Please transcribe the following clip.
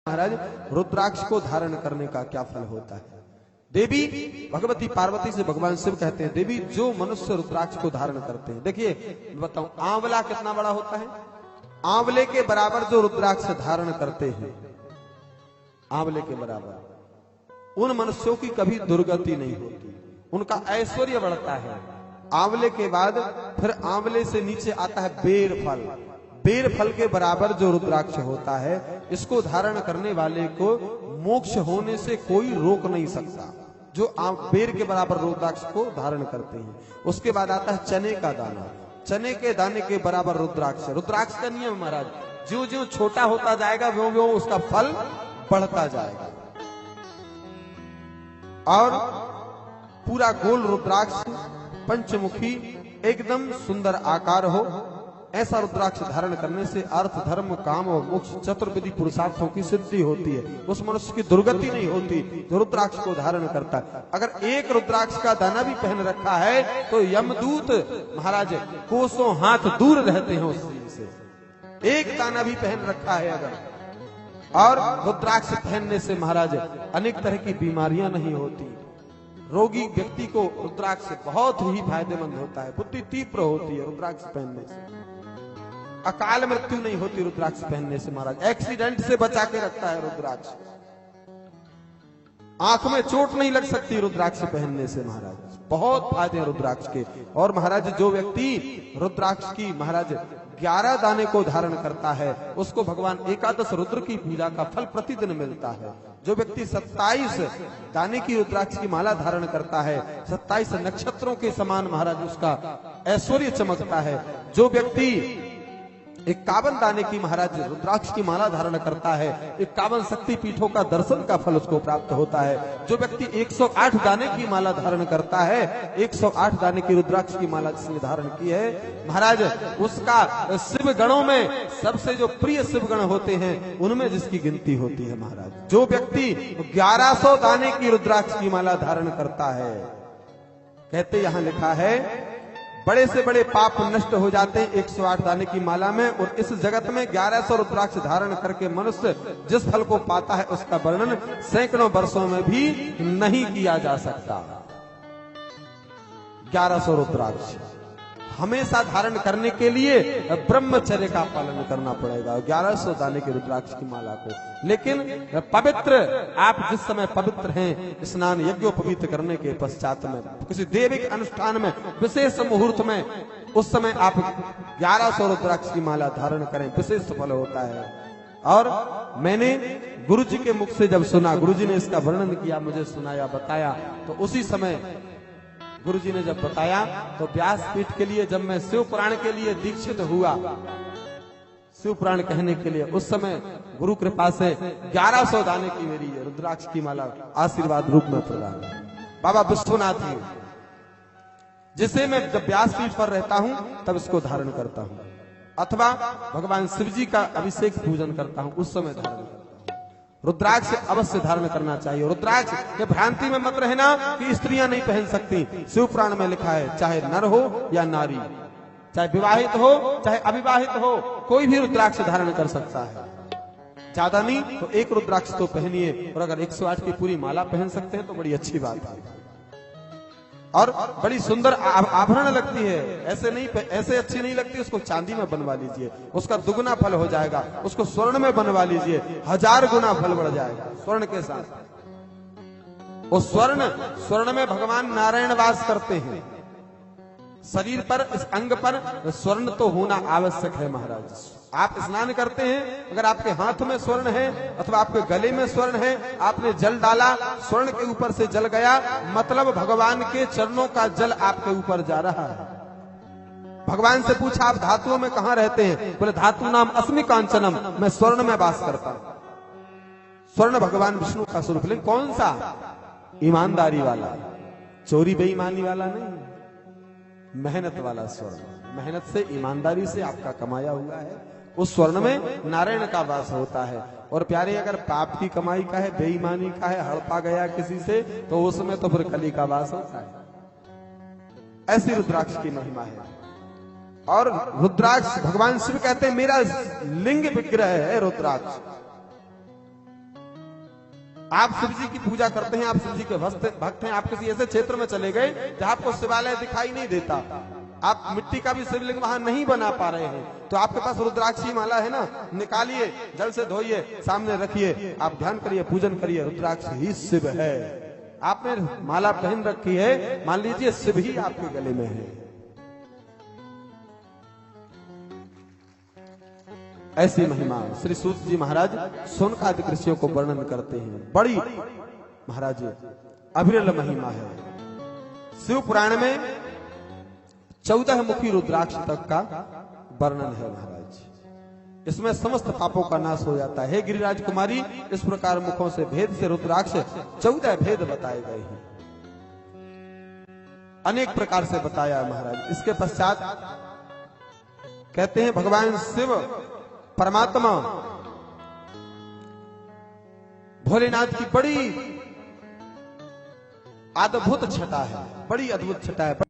महाराज रुद्राक्ष को धारण करने का क्या फल होता है। देवी भगवती पार्वती से भगवान शिव कहते हैं, देवी जो मनुष्य रुद्राक्ष को धारण करते हैं, देखिए बताऊं, आंवला कितना बड़ा होता है, आंवले के बराबर जो रुद्राक्ष धारण करते हैं, आंवले के बराबर, उन मनुष्यों की कभी दुर्गति नहीं होती, उनका ऐश्वर्य बढ़ता है। आंवले के बाद फिर आंवले से नीचे आता है बेर फल, बेर फल के बराबर जो रुद्राक्ष होता है, इसको धारण करने वाले को मोक्ष होने से कोई रोक नहीं सकता, जो बेर के बराबर रुद्राक्ष को धारण करते हैं। उसके बाद आता है चने का दाना, चने के दाने के बराबर रुद्राक्ष। रुद्राक्ष का नियम महाराज, जो जो छोटा होता जाएगा व्यों व्यों उसका फल बढ़ता जाएगा। और पूरा गोल रुद्राक्ष पंचमुखी एकदम सुंदर आकार हो, ऐसा रुद्राक्ष धारण करने से अर्थ धर्म काम और मोक्ष चतुर्विधि पुरुषार्थों की सिद्धि होती है। उस मनुष्य की दुर्गति नहीं होती जो रुद्राक्ष को धारण करता है। अगर एक रुद्राक्ष का दाना भी पहन रखा है तो यमदूत महाराज कोसों हाथ दूर रहते हैं उस चीज से। एक दाना भी पहन रखा है अगर, और रुद्राक्ष पहनने से महाराज अनेक तरह की बीमारियां नहीं होती। रोगी व्यक्ति को रुद्राक्ष बहुत ही फायदेमंद होता है, बुद्धि तीव्र होती है रुद्राक्ष पहनने से, अकाल मृत्यु नहीं होती रुद्राक्ष पहनने से महाराज, एक्सीडेंट से बचा के रखता है रुद्राक्ष, आंख में चोट नहीं लग सकती रुद्राक्ष पहनने से महाराज, बहुत फायदे हैं रुद्राक्ष के। और महाराज जो व्यक्ति रुद्राक्ष की महाराज 11 दाने को धारण करता है उसको भगवान एकादश रुद्र की पूजा का फल प्रतिदिन मिलता है। जो व्यक्ति 27 दाने की रुद्राक्ष की माला धारण करता है, 27 नक्षत्रों के समान महाराज उसका ऐश्वर्य चमकता है। जो व्यक्ति 51 दाने की महाराज रुद्राक्ष की माला धारण करता है, 51 शक्ति पीठों का दर्शन का फल उसको प्राप्त होता है। जो व्यक्ति 108 दाने की माला धारण करता है, 108 दाने की रुद्राक्ष की माला जिसने धारण की है महाराज, उसका शिव गणों में सबसे जो प्रिय शिव गण होते हैं उनमें जिसकी गिनती होती है महाराज। जो व्यक्ति 1100 दाने की रुद्राक्ष की माला धारण करता है, कहते यहां लिखा है बड़े से बड़े पाप नष्ट हो जाते हैं 108 दाने की माला में। और इस जगत में 1100 रुद्राक्ष धारण करके मनुष्य जिस फल को पाता है उसका वर्णन सैकड़ों वर्षों में भी नहीं किया जा सकता। 1100 रुद्राक्ष हमेशा धारण करने के लिए ब्रह्मचर्य का पालन करना पड़ेगा, 1100 दाने के रुद्राक्ष की माला को। लेकिन पवित्र, आप जिस समय पवित्र हैं, स्नान यज्ञोपवीत करने के पश्चात में किसी दैविक अनुष्ठान में विशेष मुहूर्त में, उस समय आप 1100 रुद्राक्ष की माला धारण करें, विशेष फल होता है। और मैंने गुरु जी के मुख से जब सुना, गुरु जी ने इसका वर्णन किया, मुझे सुनाया, बताया, तो उसी समय गुरुजी ने जब बताया तो व्यासपीठ के लिए जब मैं शिव पुराण के लिए दीक्षित हुआ, शिव पुराण कहने के लिए, उस समय गुरु कृपा से 1100 दाने की मेरी रुद्राक्ष की माला आशीर्वाद रूप में प्रदान बाबा विश्वनाथ जी, जिसे मैं जब व्यासपीठ पर रहता हूं तब इसको धारण करता हूं, अथवा भगवान शिव जी का अभिषेक पूजन करता हूं, उस समय धारण करता हूं। रुद्राक्ष अवश्य धारण करना चाहिए। रुद्राक्ष के भ्रांति में मत रहना कि स्त्रियां नहीं पहन सकती। शिव पुराण में लिखा है चाहे नर हो या नारी, चाहे विवाहित हो चाहे अविवाहित हो, कोई भी रुद्राक्ष धारण कर सकता है। ज्यादा नहीं तो एक रुद्राक्ष तो पहनिए, और अगर 108 की पूरी माला पहन सकते हैं तो बड़ी अच्छी बात है, और बड़ी सुंदर आभरण लगती है। ऐसे नहीं, ऐसे अच्छी नहीं लगती, उसको चांदी में बनवा लीजिए, उसका दुगुना फल हो जाएगा। उसको स्वर्ण में बनवा लीजिए, 1000 गुना फल बढ़ जाएगा स्वर्ण के साथ। वो स्वर्ण में भगवान नारायण वास करते हैं। शरीर पर, इस अंग पर स्वर्ण तो होना आवश्यक है महाराज। आप स्नान करते हैं, अगर आपके हाथ में स्वर्ण है अथवा आपके गले में स्वर्ण है, आपने जल डाला, स्वर्ण के ऊपर से जल गया, मतलब भगवान के चरणों का जल आपके ऊपर जा रहा है। भगवान से पूछा आप धातुओं में कहां रहते हैं, बोले धातु नाम अस्मि कांचनम, मैं स्वर्ण में वास करता हूं। स्वर्ण भगवान विष्णु का स्वरूप, लेकिन कौन सा? ईमानदारी वाला, चोरी बेईमानी वाला नहीं, मेहनत वाला स्वर्ण। मेहनत से, ईमानदारी से आपका कमाया हुआ है, उस स्वर्ण में नारायण का वास होता है। और प्यारे, अगर पाप की कमाई का है, बेईमानी का है, हड़पा गया किसी से, तो उसमें तो फिर कली का वास होता है। ऐसी रुद्राक्ष की महिमा है। और रुद्राक्ष, भगवान शिव कहते हैं मेरा लिंग विग्रह है रुद्राक्ष। आप शिव जी की पूजा करते हैं, आप शिव जी के भक्त हैं, आप किसी ऐसे क्षेत्र में चले गए जहां आपको शिवालय दिखाई नहीं देता, आप मिट्टी का भी शिवलिंग वहां नहीं बना पा रहे हैं, तो आपके पास रुद्राक्षी माला है ना, निकालिए, जल से धोइए, सामने रखिए, आप ध्यान करिए, पूजन करिए, रुद्राक्ष ही शिव है। आपने माला पहन रखी है, मान लीजिए शिव ही आपके गले में है। ऐसी महिमा श्री सूत जी महाराज शौनकादिक ऋषियों को वर्णन करते हैं। बड़ी महाराज अविरल महिमा है। शिव पुराण में 14 मुखी रुद्राक्ष तक का वर्णन है महाराज। इसमें समस्त पापों का नाश हो जाता है। गिरिराज कुमारी, इस प्रकार मुखों से भेद से रुद्राक्ष 14 भेद बताए गए हैं, अनेक प्रकार से बताया है महाराज। इसके पश्चात कहते हैं भगवान शिव परमात्मा भोलेनाथ की बड़ी अद्भुत छटा है, बड़ी अद्भुत छटा है।